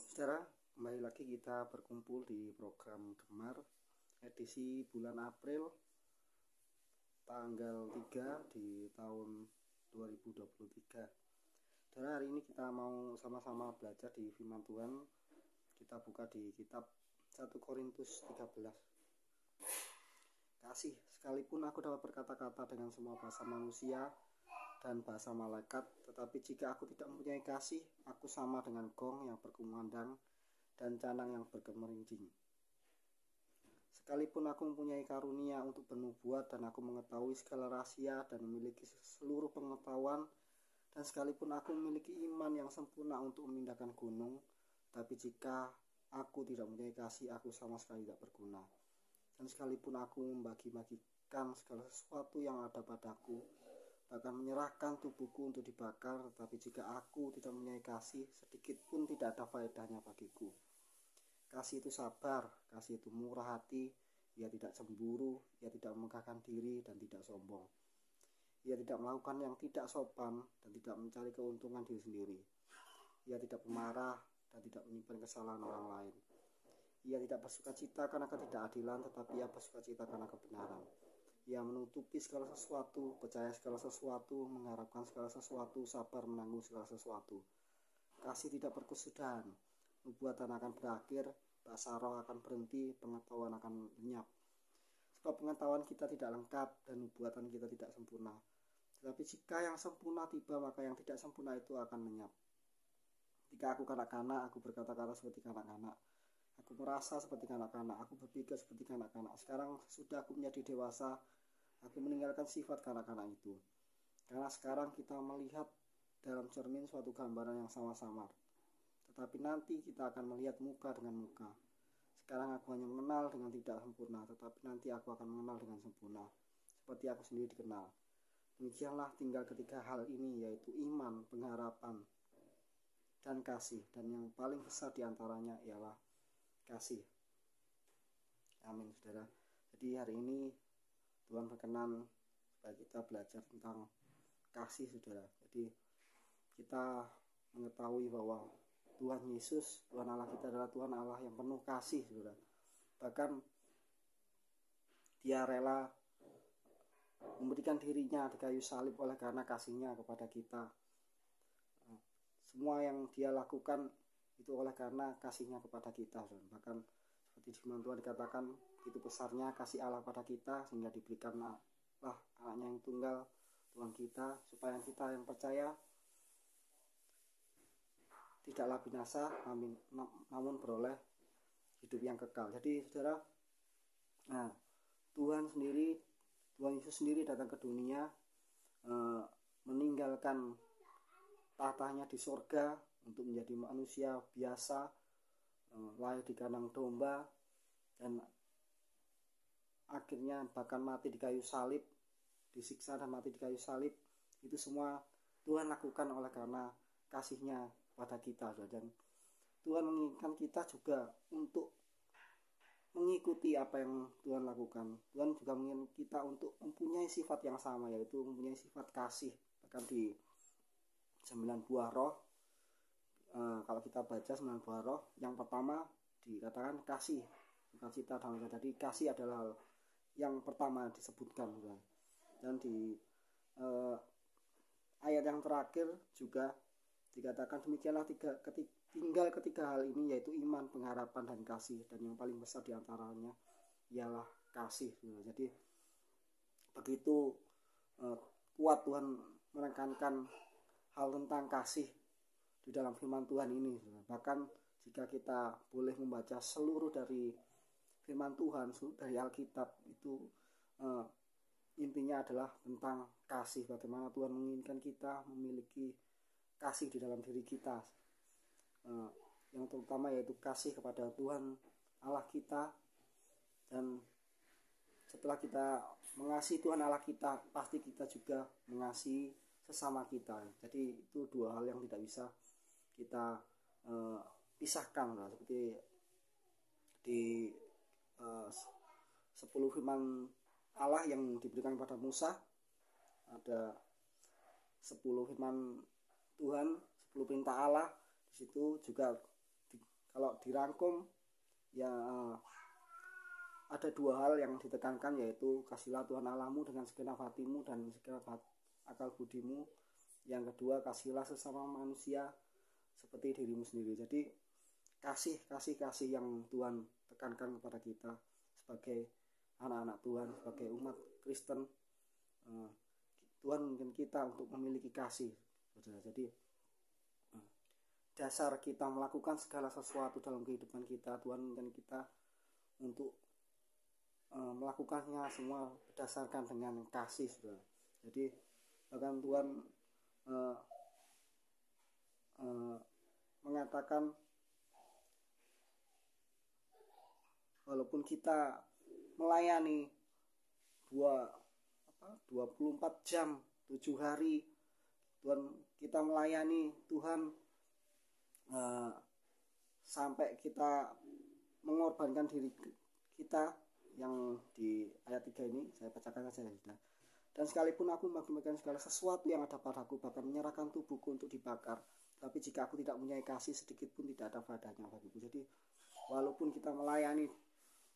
Saudara, kembali lagi kita berkumpul di program Gemar edisi bulan April tanggal 3 di tahun 2023. Saudara, hari ini kita mau sama-sama belajar di firman Tuhan. Kita buka di kitab 1 Korintus 13. Kasih, sekalipun aku dapat berkata-kata dengan semua bahasa manusia dan bahasa malaikat, tetapi jika aku tidak mempunyai kasih, aku sama dengan gong yang berkumandang dan canang yang bergemerincing. Sekalipun aku mempunyai karunia untuk bernubuat dan aku mengetahui segala rahasia dan memiliki seluruh pengetahuan, dan sekalipun aku memiliki iman yang sempurna untuk memindahkan gunung, tapi jika aku tidak mempunyai kasih, aku sama sekali tidak berguna. Dan sekalipun aku membagi-bagikan segala sesuatu yang ada padaku, bahkan menyerahkan tubuhku untuk dibakar, tetapi jika aku tidak mempunyai kasih, sedikit pun tidak ada faedahnya bagiku. Kasih itu sabar, kasih itu murah hati, ia tidak cemburu, ia tidak memegahkan diri dan tidak sombong. Ia tidak melakukan yang tidak sopan dan tidak mencari keuntungan diri sendiri. Ia tidak pemarah dan tidak menyimpan kesalahan orang lain. Ia tidak bersukacita karena ketidakadilan, tetapi ia bersukacita karena kebenaran. Ia menutupi segala sesuatu, percaya segala sesuatu, mengharapkan segala sesuatu, sabar menanggung segala sesuatu. Kasih tidak berkesudahan, nubuatan akan berakhir, bahasa roh akan berhenti, pengetahuan akan lenyap. Sebab pengetahuan kita tidak lengkap dan nubuatan kita tidak sempurna. Tetapi jika yang sempurna tiba, maka yang tidak sempurna itu akan lenyap. Jika aku kanak-kanak, aku berkata-kata seperti kanak-kanak. Aku merasa seperti kanak-kanak, aku berpikir seperti kanak-kanak. Sekarang sudah aku menjadi dewasa, aku meninggalkan sifat kanak-kanak itu. Karena sekarang kita melihat dalam cermin suatu gambaran yang sama-sama. Tetapi nanti kita akan melihat muka dengan muka. Sekarang aku hanya mengenal dengan tidak sempurna, tetapi nanti aku akan mengenal dengan sempurna, seperti aku sendiri dikenal. Demikianlah tinggal ketiga hal ini, yaitu iman, pengharapan, dan kasih. Dan yang paling besar diantaranya ialah kasih. Amin, saudara. Jadi hari ini Tuhan berkenan supaya kita belajar tentang kasih, saudara. Jadi kita mengetahui bahwa Tuhan Yesus, Tuhan Allah kita adalah Tuhan Allah yang penuh kasih, saudara. Bahkan Dia rela memberikan dirinya di kayu salib oleh karena kasihnya kepada kita. Semua yang Dia lakukan itu oleh karena kasihnya kepada kita, saudara. Bahkan seperti di firman Tuhan dikatakan, itu besarnya kasih Allah pada kita sehingga diberikanlah anaknya yang tunggal, Tuhan kita, supaya kita yang percaya tidaklah binasa, namun beroleh hidup yang kekal. Jadi saudara, Tuhan Yesus sendiri datang ke dunia, meninggalkan tahtanya di sorga untuk menjadi manusia biasa, lahir di kandang domba, dan akhirnya bahkan mati di kayu salib, disiksa dan mati di kayu salib. Itu semua Tuhan lakukan oleh karena kasihnya pada kita. Dan Tuhan menginginkan kita juga untuk mengikuti apa yang Tuhan lakukan. Tuhan juga menginginkan kita untuk mempunyai sifat yang sama, yaitu mempunyai sifat kasih. Bahkan di 9 buah roh, kalau kita baca 9 buah roh, yang pertama dikatakan kasih, sukacita, damai. Jadi kasih adalah yang pertama disebutkan. Dan di ayat yang terakhir juga dikatakan demikianlah tinggal ketiga hal ini, yaitu iman, pengharapan, dan kasih. Dan yang paling besar diantaranya ialah kasih. Jadi begitu kuat Tuhan menekankan hal tentang kasih di dalam firman Tuhan ini. Bahkan jika kita boleh membaca seluruh dari firman Tuhan, dari Alkitab, itu intinya adalah tentang kasih. Bagaimana Tuhan menginginkan kita memiliki kasih di dalam diri kita, yang terutama yaitu kasih kepada Tuhan Allah kita. Dan setelah kita mengasihi Tuhan Allah kita, pasti kita juga mengasihi sesama kita. Jadi itu dua hal yang tidak bisa kita pisahkan. Seperti di 10 firman Allah yang diberikan kepada Musa, ada 10 firman Tuhan, 10 perintah Allah. Di situ juga kalau dirangkum ya ada dua hal yang ditekankan, yaitu kasihlah Tuhan Allahmu dengan segenap hatimu dan segenap akal budimu. Yang kedua, kasihlah sesama manusia seperti dirimu sendiri. Jadi kasih yang Tuhan tekankan kepada kita sebagai anak-anak Tuhan, sebagai umat Kristen. Tuhan mungkin kita untuk memiliki kasih, saudara. Jadi dasar kita melakukan segala sesuatu dalam kehidupan kita, Tuhan mungkin kita untuk melakukannya semua berdasarkan dengan kasih, saudara. Jadi bahkan Tuhan mengatakan walaupun kita melayani 24 jam 7 hari, Tuhan kita melayani Tuhan sampai kita mengorbankan diri kita, yang di ayat 3 ini saya bacakan saja, ya. Dan sekalipun aku membagikan segala sesuatu yang ada padaku, bahkan menyerahkan tubuhku untuk dibakar, tapi jika aku tidak mempunyai kasih, sedikit pun tidak ada faedahnya bagiku. Jadi walaupun kita melayani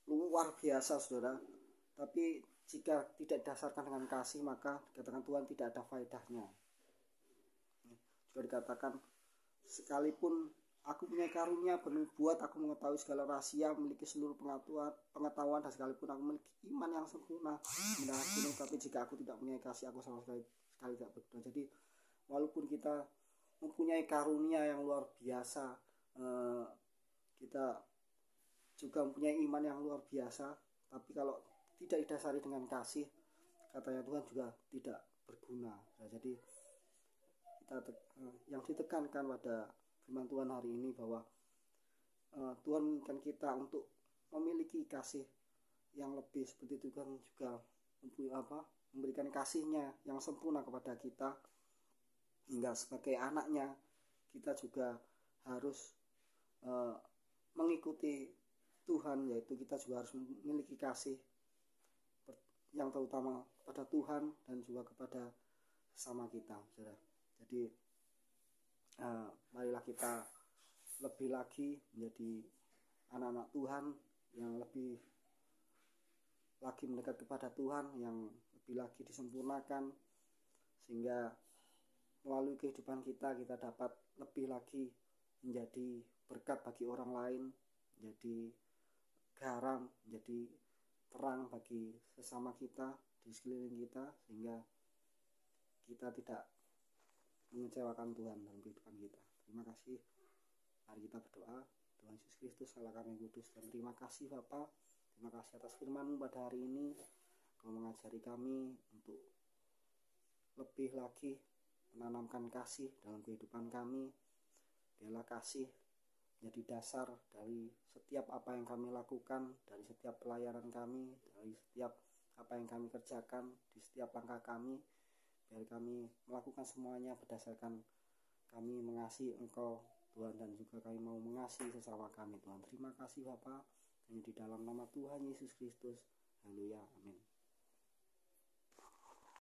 luar biasa, saudara, tapi jika tidak didasarkan dengan kasih, maka dikatakan Tuhan tidak ada faedahnya. Juga dikatakan sekalipun aku punya karunia bernubuat, aku mengetahui segala rahasia, memiliki seluruh pengetahuan, dan sekalipun aku memiliki iman yang sempurna, tapi jika aku tidak punya kasih, aku sama sekali tidak berguna. Jadi walaupun kita mempunyai karunia yang luar biasa, kita juga mempunyai iman yang luar biasa, tapi kalau tidak didasari dengan kasih, katanya Tuhan juga tidak berguna. Nah, jadi kita yang ditekankan pada firman Tuhan hari ini bahwa Tuhan menginginkan kita untuk memiliki kasih yang lebih, seperti itu. Tuhan juga memberikan kasihnya yang sempurna kepada kita, hingga sebagai anaknya kita juga harus mengikuti Tuhan, yaitu kita juga harus memiliki kasih yang terutama kepada Tuhan dan juga kepada sesama kita, saudara. Jadi marilah kita lebih lagi menjadi anak-anak Tuhan yang lebih lagi mendekat kepada Tuhan, yang lebih lagi disempurnakan, sehingga melalui kehidupan kita dapat lebih lagi menjadi berkat bagi orang lain, menjadi garam, menjadi terang bagi sesama kita di sekeliling kita, sehingga kita tidak mengecewakan Tuhan dalam kehidupan kita. Terima kasih. Mari kita berdoa. Tuhan Yesus Kristus, Allah kami kudus, dan terima kasih Bapa. Terima kasih atas firman-Mu pada hari ini. Kau mengajari kami untuk lebih lagi menanamkan kasih dalam kehidupan kami. Biarlah kasih menjadi dasar dari setiap apa yang kami lakukan, dari setiap pelayanan kami, dari setiap apa yang kami kerjakan, di setiap langkah kami. Biar kami melakukan semuanya berdasarkan kami mengasihi Engkau, Tuhan, dan juga kami mau mengasihi sesama kami, Tuhan. Terima kasih Bapa, hanya di dalam nama Tuhan Yesus Kristus. Haleluya, amin.